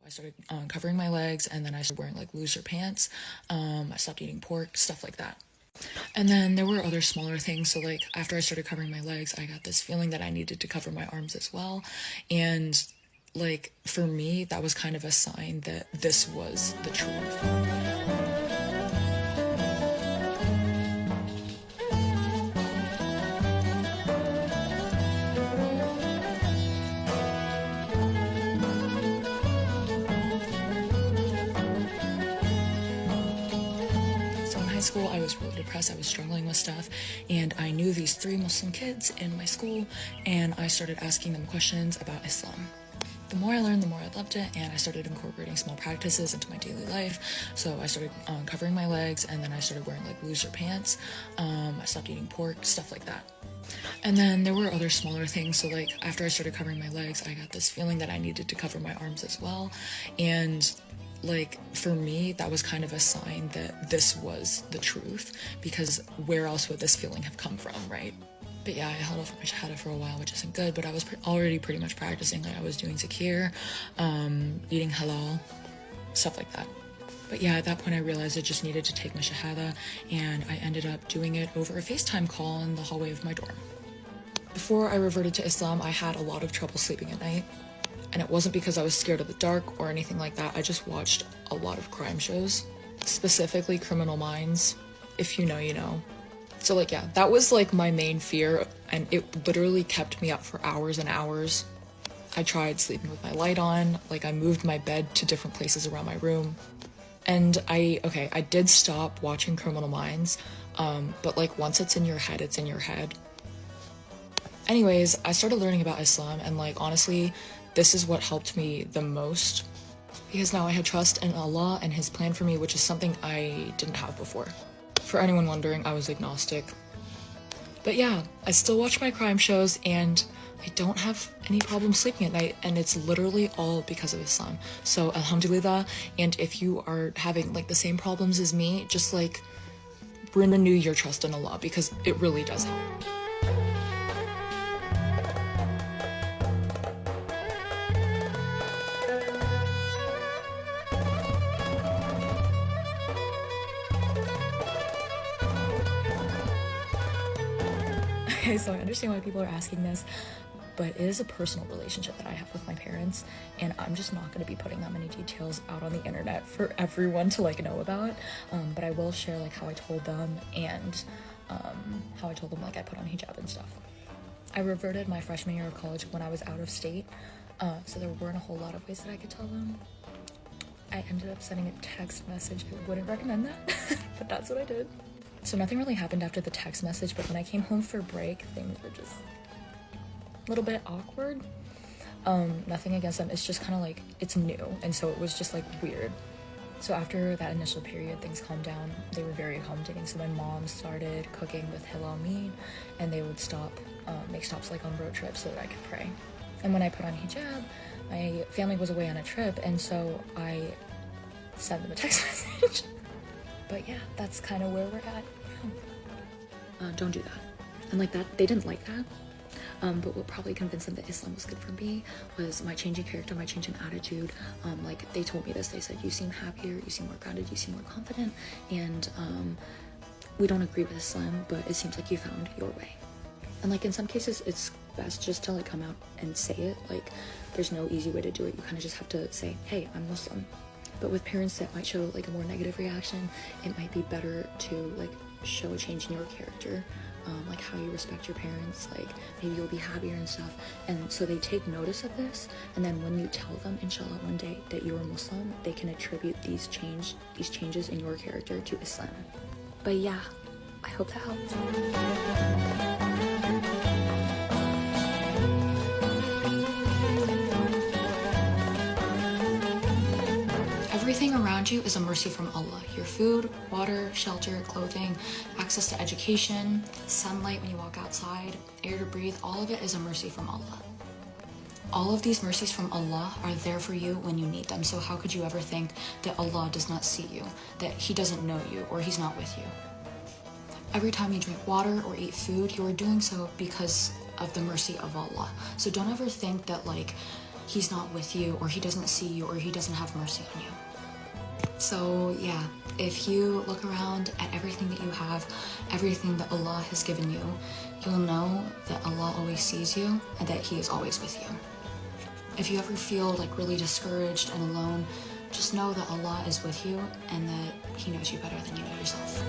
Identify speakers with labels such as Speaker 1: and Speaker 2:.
Speaker 1: I started covering my legs, and then I started wearing like looser pants. I stopped eating pork, stuff like that. And then there were other smaller things. So like after I started covering my legs, I got this feeling that I needed to cover my arms as well. And like for me, that was kind of a sign that this was the truth. High school, I was really depressed. I was struggling with stuff, and I knew these 3 Muslim kids in my school, and I started asking them questions about Islam. The more I learned, the more I loved it, and I started incorporating small practices into my daily life. So I started covering my legs, and then I started wearing like looser pants. I stopped eating pork, stuff like that. And then there were other smaller things. So like after I started covering my legs, I got this feeling that I needed to cover my arms as well. And like for me, that was kind of a sign that this was the truth, because where else would this feeling have come from, right? But yeah, I held off my shahada for a while, which isn't good, but I was already pretty much practicing. Like I was doing zakir, eating halal, stuff like that. But yeah, at that point I realized I just needed to take my shahada, and I ended up doing it over a FaceTime call in the hallway of my dorm. Before I reverted to Islam, I had a lot of trouble sleeping at night. And it wasn't because I was scared of the dark or anything like that. I just watched a lot of crime shows, specifically Criminal Minds. If you know, you know. So like, yeah, that was like my main fear, and it literally kept me up for hours and hours. I tried sleeping with my light on, like I moved my bed to different places around my room. And I did stop watching Criminal Minds, but like once it's in your head, it's in your head. Anyways, I started learning about Islam, and like honestly, this is what helped me the most, because now I had trust in Allah and His plan for me, which is something I didn't have before. For anyone wondering, I was agnostic. But yeah, I still watch my crime shows, and I don't have any problem sleeping at night, and it's literally all because of Islam. So alhamdulillah, and if you are having like the same problems as me, just like renew your trust in Allah, because it really does help. Okay, so I understand why people are asking this, but it is a personal relationship that I have with my parents, and I'm just not going to be putting that many details out on the internet for everyone to like know about, but I will share like how I told them, and how I told them like I put on hijab and stuff. I reverted my freshman year of college when I was out of state, so there weren't a whole lot of ways that I could tell them. I ended up sending a text message. I wouldn't recommend that, but that's what I did. So nothing really happened after the text message, but when I came home for break, things were just a little bit awkward. Nothing against them, it's just kind of like, it's new, and so it was just like weird. So after that initial period, things calmed down. They were very accommodating, so my mom started cooking with halal meat, and they would make stops like on road trips so that I could pray. And when I put on hijab, my family was away on a trip, and so I sent them a text message. But yeah, that's kind of where we're at now. Don't do that. And like that, they didn't like that. But what probably convinced them that Islam was good for me was my changing character, my changing attitude. Like they told me this, they said, you seem happier, you seem more grounded, you seem more confident, and we don't agree with Islam, but it seems like you found your way. And like in some cases, it's best just to like come out and say it. Like there's no easy way to do it. You kind of just have to say, hey, I'm Muslim. But with parents that might show like a more negative reaction, it might be better to like show a change in your character, like how you respect your parents, like maybe you'll be happier and stuff. And so they take notice of this, and then when you tell them, inshallah, one day that you're Muslim, they can attribute these changes in your character to Islam. But yeah, I hope that helped. Everything around you is a mercy from Allah. Your food, water, shelter, clothing, access to education, sunlight when you walk outside, air to breathe, all of it is a mercy from Allah. All of these mercies from Allah are there for you when you need them. So how could you ever think that Allah does not see you, that He doesn't know you, or He's not with you? Every time you drink water or eat food, you are doing so because of the mercy of Allah. So don't ever think that like he's not with you, or he doesn't see you, or he doesn't have mercy on you. So yeah, if you look around at everything that you have, everything that Allah has given you, you'll know that Allah always sees you and that He is always with you. If you ever feel like really discouraged and alone, just know that Allah is with you and that He knows you better than you know yourself.